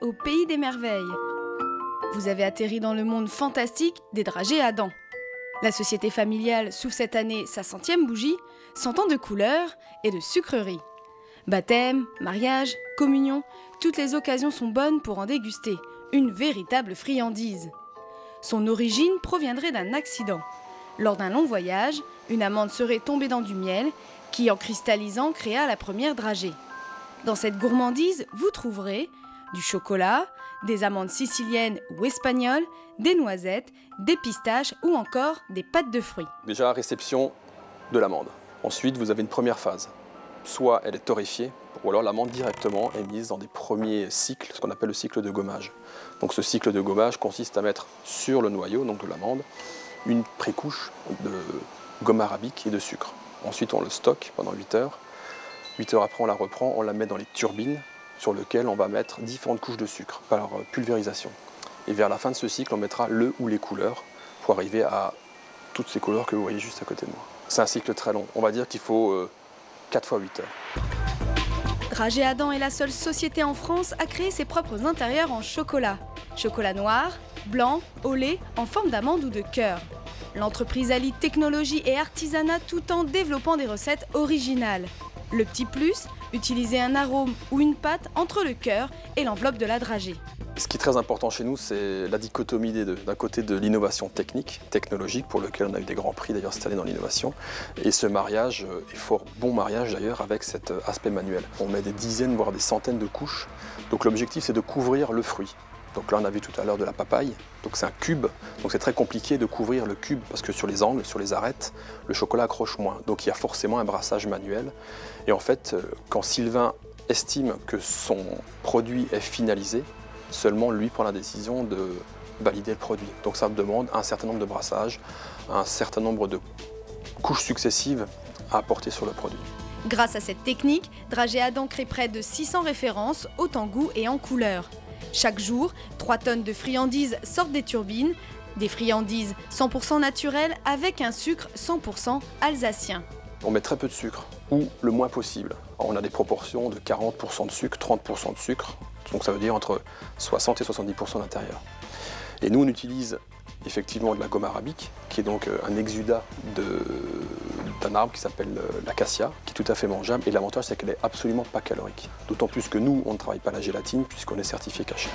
au pays des merveilles. Vous avez atterri dans le monde fantastique des dragées à dents. La société familiale souffle cette année sa 100e bougie, 100 ans de couleurs et de sucreries. Baptême, mariage, communion, toutes les occasions sont bonnes pour en déguster. Une véritable friandise. Son origine proviendrait d'un accident. Lors d'un long voyage, une amande serait tombée dans du miel qui, en cristallisant, créa la première dragée. Dans cette gourmandise, vous trouverez du chocolat, des amandes siciliennes ou espagnoles, des noisettes, des pistaches ou encore des pâtes de fruits. Déjà, réception de l'amande. Ensuite, vous avez une première phase. Soit elle est torréfiée, ou alors l'amande directement est mise dans des premiers cycles, ce qu'on appelle le cycle de gommage. Donc ce cycle de gommage consiste à mettre sur le noyau, donc de l'amande, une précouche de gomme arabique et de sucre. Ensuite, on le stocke pendant 8 heures. 8 heures après, on la reprend, on la met dans les turbines sur lesquelles on va mettre différentes couches de sucre par pulvérisation. Et vers la fin de ce cycle, on mettra le ou les couleurs pour arriver à toutes ces couleurs que vous voyez juste à côté de moi. C'est un cycle très long. On va dire qu'il faut 4 fois 8 heures. Dragées à dents est la seule société en France à créer ses propres intérieurs en chocolat. Chocolat noir, blanc, au lait, en forme d'amande ou de cœur. L'entreprise allie technologie et artisanat tout en développant des recettes originales. Le petit plus, utiliser un arôme ou une pâte entre le cœur et l'enveloppe de la dragée. Ce qui est très important chez nous, c'est la dichotomie des deux. D'un côté de l'innovation technologique, pour lequel on a eu des grands prix d'ailleurs cette année dans l'innovation, et ce mariage, et fort bon mariage d'ailleurs, avec cet aspect manuel. On met des dizaines, voire des centaines de couches, donc l'objectif c'est de couvrir le fruit. Donc là on a vu tout à l'heure de la papaye, donc c'est un cube, donc c'est très compliqué de couvrir le cube parce que sur les angles, sur les arêtes, le chocolat accroche moins, donc il y a forcément un brassage manuel. Et en fait, quand Sylvain estime que son produit est finalisé, seulement lui prend la décision de valider le produit. Donc ça demande un certain nombre de brassages, un certain nombre de couches successives à apporter sur le produit. Grâce à cette technique, Dragées à dents crée près de 600 références, autant en goût et en couleur. Chaque jour, 3 tonnes de friandises sortent des turbines, des friandises 100% naturelles avec un sucre 100% alsacien. On met très peu de sucre, ou le moins possible. On a des proportions de 40% de sucre, 30% de sucre, donc ça veut dire entre 60 et 70% d'intérieur. Et nous, on utilise effectivement de la gomme arabique, qui est donc un exudat d'un arbre qui s'appelle l'acacia, qui est tout à fait mangeable. Et l'avantage, c'est qu'elle n'est absolument pas calorique. D'autant plus que nous, on ne travaille pas la gélatine, puisqu'on est certifié cachère.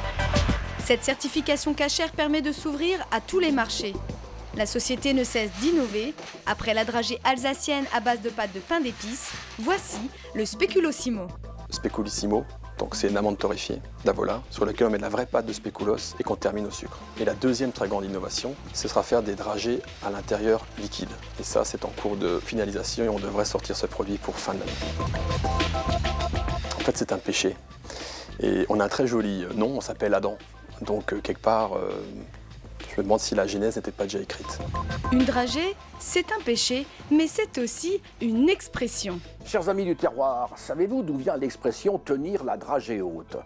Cette certification cachère permet de s'ouvrir à tous les marchés. La société ne cesse d'innover. Après la dragée alsacienne à base de pâte de pain d'épices, voici le Speculosimo. Speculissimo, donc c'est une amande torréfiée d'Avola, sur laquelle on met de la vraie pâte de spéculoos et qu'on termine au sucre. Et la deuxième très grande innovation, ce sera faire des dragées à l'intérieur liquide. Et ça, c'est en cours de finalisation et on devrait sortir ce produit pour fin de l'année. En fait, c'est un péché. Et on a un très joli nom, on s'appelle Adam. Donc, quelque part, je me demande si la genèse n'était pas déjà écrite. Une dragée, c'est un péché, mais c'est aussi une expression. Chers amis du terroir, savez-vous d'où vient l'expression « tenir la dragée haute »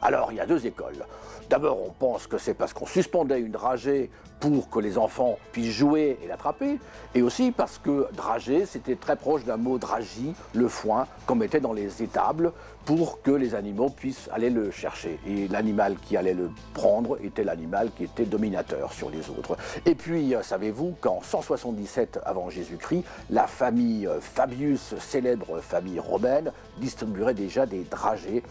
Alors, il y a 2 écoles. D'abord, on pense que c'est parce qu'on suspendait une dragée pour que les enfants puissent jouer et l'attraper, et aussi parce que dragée, c'était très proche d'un mot dragie, le foin, qu'on mettait dans les étables pour que les animaux puissent aller le chercher. Et l'animal qui allait le prendre était l'animal qui était dominateur sur les autres. Et puis, savez-vous qu'en 177 avant Jésus-Christ, la famille Fabius, célèbre famille romaine, distribuerait déjà des dragées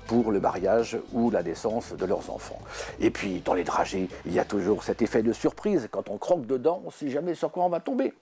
pour le mariage ou la naissance de leurs enfants. Et puis, dans les dragées, il y a toujours cet effet de surprise. Quand on croque dedans, on ne sait jamais sur quoi on va tomber.